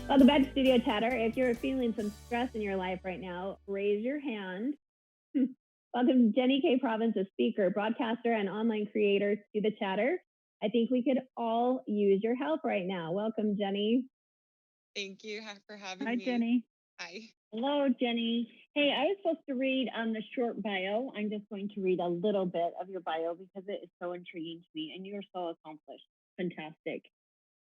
Welcome back to Studio Chatter. If you're feeling some stress in your life right now, raise your hand. Welcome Jenny K. Provance, a speaker, broadcaster, and online creator to the Chatter. I think we could all use your help right now. Welcome, Jenny. Thank you for having me. Hi, Jenny. Hi. Hello, Jenny. Hey, I was supposed to read the short bio. I'm just going to read a little bit of your bio because it is so intriguing to me, and you're so accomplished. Fantastic.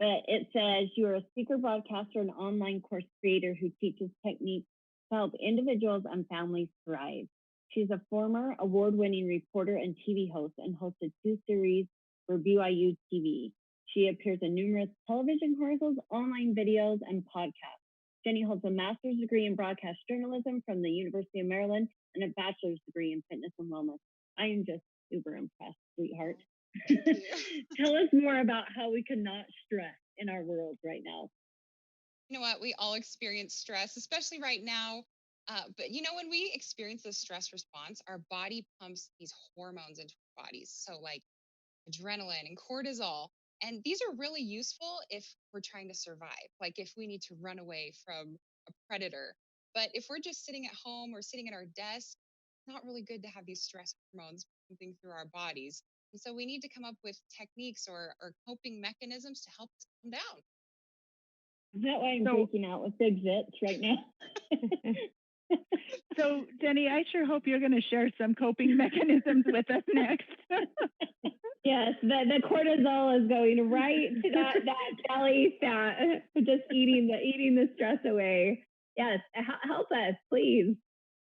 But it says you are a speaker, broadcaster, and online course creator who teaches techniques to help individuals and families thrive. She's a former award-winning reporter and TV host and hosted 2 series for BYU TV. She appears in numerous television commercials, online videos, and podcasts. Jenny holds a master's degree in broadcast journalism from the University of Maryland and a bachelor's degree in fitness and wellness. I am just super impressed, sweetheart. Tell us more about how we cannot stress in our world right now. You know what? We all experience stress, especially right now. But when we experience the stress response, our body pumps these hormones into our bodies. So like adrenaline and cortisol. And these are really useful if we're trying to survive, like if we need to run away from a predator. But if we're just sitting at home or sitting at our desk, it's not really good to have these stress hormones pumping through our bodies. And so we need to come up with techniques or coping mechanisms to help us calm down. Is that why I'm freaking out with big zits right now? So, Jenny, I sure hope you're going to share some coping mechanisms with us next. Yes, the cortisol is going right to that belly fat, just eating the stress away. Yes, help us, please.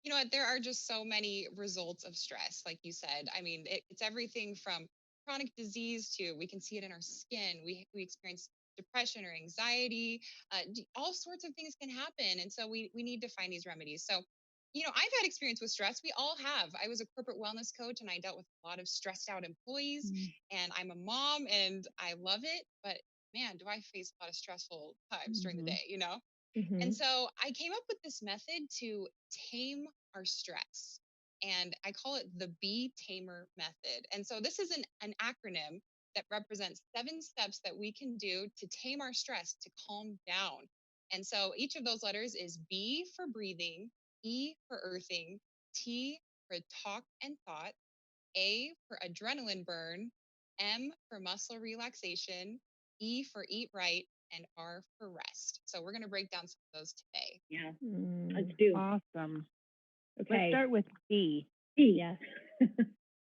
You know what? There are just so many results of stress, like you said. I mean, it's everything from chronic disease to we can see it in our skin. We experience depression or anxiety. All sorts of things can happen, and so we need to find these remedies. So, I've had experience with stress. We all have. I was a corporate wellness coach, and I dealt with a lot of stressed out employees. And I'm a mom, and I love it. But man, do I face a lot of stressful times during the day? And so I came up with this method to tame our stress. And I call it the Be Tamer Method. And so this is an acronym that represents 7 steps that we can do to tame our stress, to calm down. And so each of those letters is B for breathing, E for earthing, T for talk and thought, A for adrenaline burn, M for muscle relaxation, E for eat right, and R for rest. So we're going to break down some of those today. Yeah, let's do. Awesome. Okay. Let's start with B. B, yes.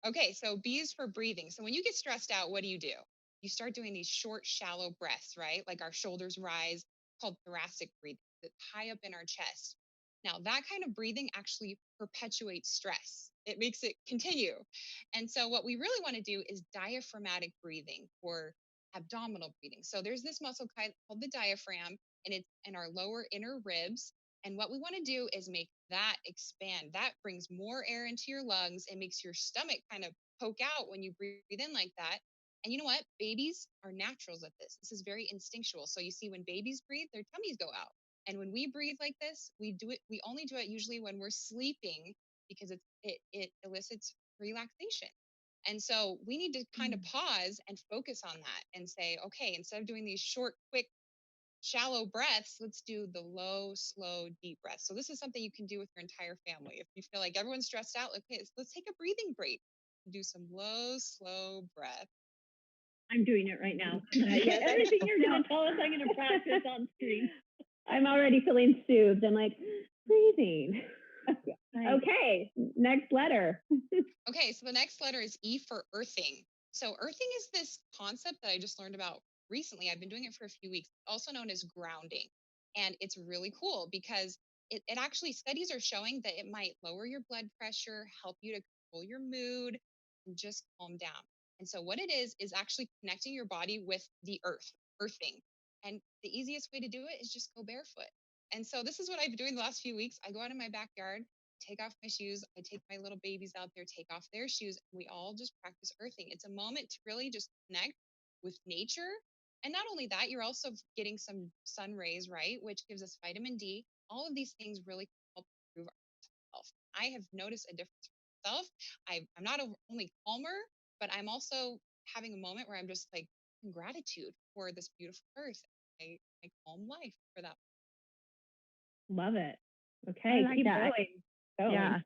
Okay, so B is for breathing. So when you get stressed out, what do? You start doing these short, shallow breaths, right? Like our shoulders rise, called thoracic breathing, that high up in our chest. Now, that kind of breathing actually perpetuates stress. It makes it continue. And so what we really want to do is diaphragmatic breathing or abdominal breathing. So there's this muscle called the diaphragm, and it's in our lower inner ribs. And what we want to do is make that expand. That brings more air into your lungs. It makes your stomach kind of poke out when you breathe in like that. And you know what? Babies are naturals at this. This is very instinctual. So you see, when babies breathe, their tummies go out. And when we breathe like this, we only do it usually when we're sleeping, because it elicits relaxation. And so we need to kind of pause and focus on that and say, okay, instead of doing these short, quick, shallow breaths, let's do the low, slow, deep breaths. So this is something you can do with your entire family. If you feel like everyone's stressed out, okay, let's take a breathing break. Do some low, slow breath. I'm doing it right now. Yes, everything you're going to tell us, I'm going to practice on screen. I'm already feeling soothed. I'm like, breathing. Okay, next letter. Okay, so the next letter is E for earthing. So earthing is this concept that I just learned about recently. I've been doing it for a few weeks, also known as grounding. And it's really cool because it actually, studies are showing that it might lower your blood pressure, help you to control your mood, and just calm down. And so what it is actually connecting your body with the earth, earthing. And the easiest way to do it is just go barefoot. And so this is what I've been doing the last few weeks. I go out in my backyard, take off my shoes. I take my little babies out there, take off their shoes. And we all just practice earthing. It's a moment to really just connect with nature. And not only that, you're also getting some sun rays, right? Which gives us vitamin D. All of these things really help improve our health. I have noticed a difference for myself. I'm not only calmer, but I'm also having a moment where I'm just like in gratitude for this beautiful earth, my calm life for that. Love it. Okay, like keep that. going. Yeah.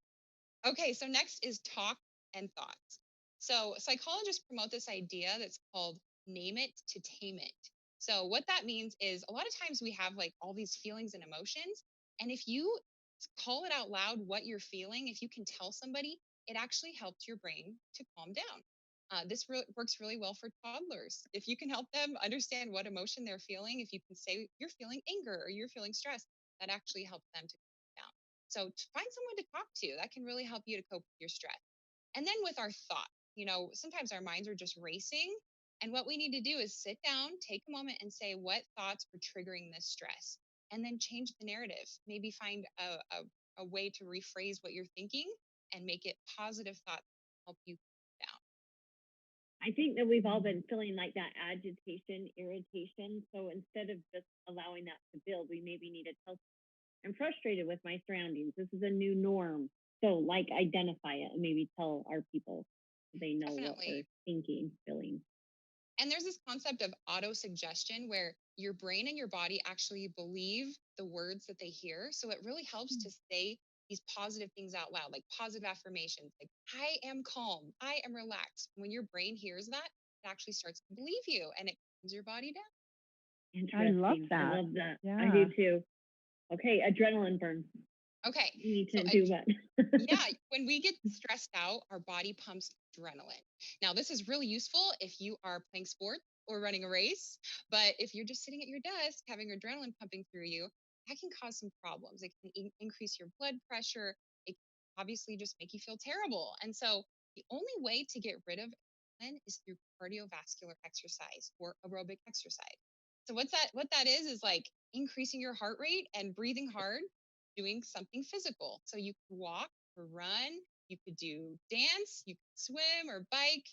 Okay, so next is talk and thoughts. So psychologists promote this idea that's called name it to tame it. So what that means is a lot of times we have like all these feelings and emotions, and if you call it out loud what you're feeling, if you can tell somebody, it actually helps your brain to calm down. This works really well for toddlers. If you can help them understand what emotion they're feeling, if you can say you're feeling anger or you're feeling stress, that actually helps them to calm down. So to find someone to talk to, that can really help you to cope with your stress. And then with our thought, sometimes our minds are just racing. And what we need to do is sit down, take a moment and say what thoughts are triggering this stress, and then change the narrative. Maybe find a way to rephrase what you're thinking and make it positive thoughts to help you down. I think that we've all been feeling like that agitation, irritation. So instead of just allowing that to build, we maybe need to tell, I'm frustrated with my surroundings. This is a new norm. So, like, identify it and maybe tell our people so they know what we're Definitely. thinking, feeling. And there's this concept of auto suggestion where your brain and your body actually believe the words that they hear. So it really helps to say these positive things out loud, like positive affirmations, like, I am calm, I am relaxed. When your brain hears that, it actually starts to believe you and it calms your body down. Interesting. I love that. I love that. Yeah. I do too. Okay, adrenaline burn. Okay. You need So to do what? yeah, when we get stressed out, our body pumps adrenaline. Now, this is really useful if you are playing sports or running a race, but if you're just sitting at your desk having adrenaline pumping through you, that can cause some problems. It can increase your blood pressure. It can obviously just make you feel terrible. And so, the only way to get rid of adrenaline is through cardiovascular exercise or aerobic exercise. So, What that is like increasing your heart rate and breathing hard, doing something physical. So you could walk or run, you could do dance, you could swim or bike.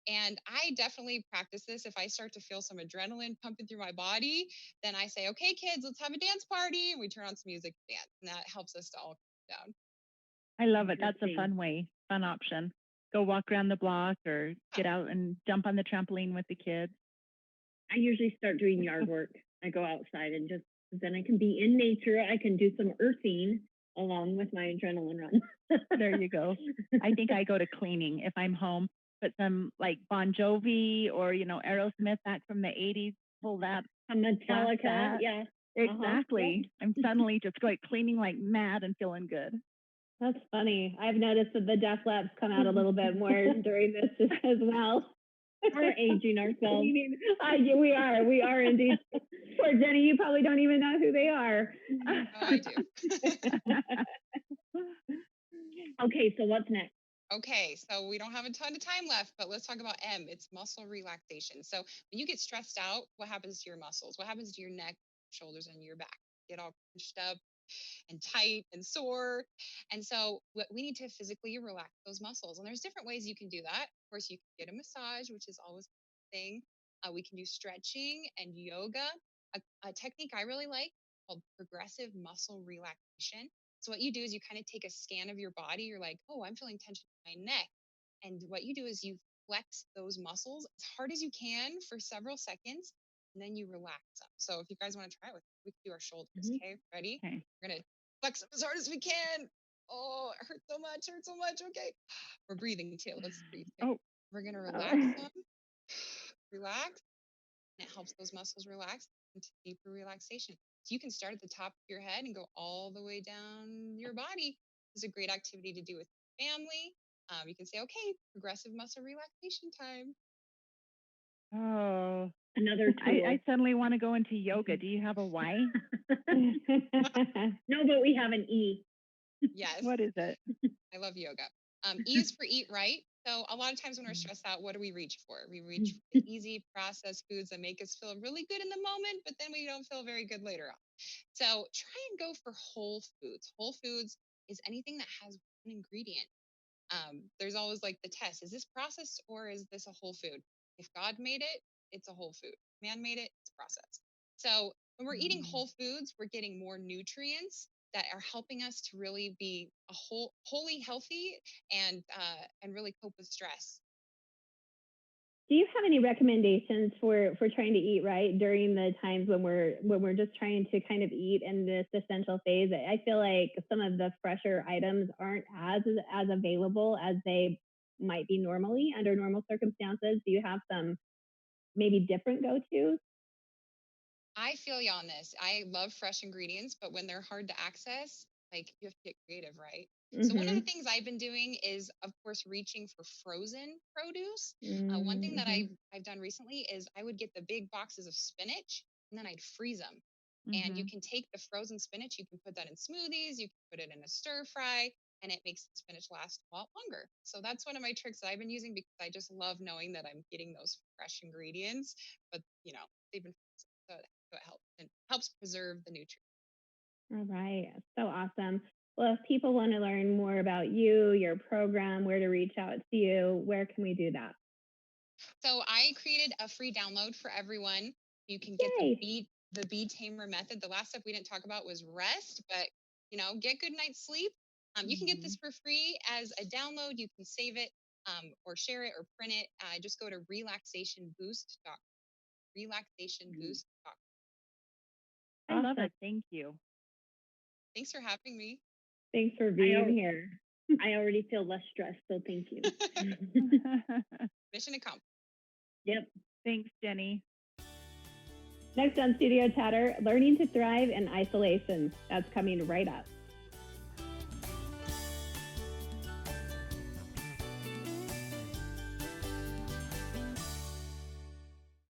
And I definitely practice this. If I start to feel some adrenaline pumping through my body, then I say, okay, kids, let's have a dance party. And we turn on some music and dance. And that helps us to all calm down. I love it. That's a fun option. Go walk around the block or get out and jump on the trampoline with the kids. I usually start doing yard work. I go outside and just then I can be in nature. I can do some earthing along with my adrenaline run. There you go. I think I go to cleaning if I'm home. Put some like Bon Jovi or Aerosmith back from the '80s. Pull that. A Metallica, yeah. Exactly. Yeah. I'm suddenly just like cleaning like mad and feeling good. That's funny. I've noticed that the Def Lepp's come out a little bit more during this as well. We're aging ourselves. We are. We are indeed. Poor Jenny, you probably don't even know who they are. Oh, I do. Okay, so what's next? Okay, so we don't have a ton of time left, but let's talk about M. It's muscle relaxation. So when you get stressed out, what happens to your muscles? What happens to your neck, shoulders, and your back? Get all crunched up and tight and sore. And so we need to physically relax those muscles. And there's different ways you can do that. Of course, you can get a massage, which is always a thing. We can do stretching and yoga. A technique I really like called progressive muscle relaxation. So what you do is you kind of take a scan of your body. You're like, oh, I'm feeling tension in my neck. And what you do is you flex those muscles as hard as you can for several seconds, and then you relax them. So if you guys want to try it with me, we can do our shoulders. Okay, ready? Okay. We're gonna flex them as hard as we can. Oh, it hurts so much, hurts so much. Okay. We're breathing too. Let's breathe. Oh. We're gonna relax them. Relax. And it helps those muscles relax into deeper relaxation. So you can start at the top of your head and go all the way down your body. It's a great activity to do with family. You can say, okay, progressive muscle relaxation time. Oh, another tool. I suddenly want to go into yoga. Do you have a Y? No, but we have an E. Yes. What is it? I love yoga. E is for eat right. So a lot of times when we're stressed out, what do we reach for? We reach for the easy processed foods that make us feel really good in the moment, but then we don't feel very good later on. So try and go for whole foods. Whole foods is anything that has one ingredient. There's always like the test. Is this processed or is this a whole food? If God made it, it's a whole food. Man made it, it's processed. So when we're eating whole foods, we're getting more nutrients that are helping us to really be wholly healthy and really cope with stress. Do you have any recommendations for trying to eat right during the times when we're just trying to kind of eat in this essential phase? I feel like some of the fresher items aren't as available as they might be normally under normal circumstances. Do you have some maybe different go-tos? I feel you on this. I love fresh ingredients, but when they're hard to access, like you have to get creative, right? So one of the Mm-hmm. things I've been doing is, of course, reaching for frozen produce. One thing that Mm-hmm. I've done recently is I would get the big boxes of spinach and then I'd freeze them. And you Mm-hmm. can take the frozen spinach, you can put that in smoothies, you can put it in a stir fry, and it makes the spinach last a lot longer. So that's one of my tricks that I've been using because I just love knowing that I'm getting those fresh ingredients, but they've been frozen. So it helps and helps preserve the nutrients. All right. So awesome. Well, if people want to learn more about you, your program, where to reach out to you, where can we do that? So I created a free download for everyone. You can get Yay. the Be Tamer method. The last step we didn't talk about was rest, but get good night's sleep. You can get this for free as a download. You can save it or share it or print it. Just go to relaxationboost.com. Relaxationboost.com. I love Awesome. it. Thank you. Thanks for having me. Thanks for being here. I already feel less stressed, so thank you. Mission accomplished. Yep. Thanks, Jenny. Next on Studio Chatter, learning to thrive in isolation. That's coming right up.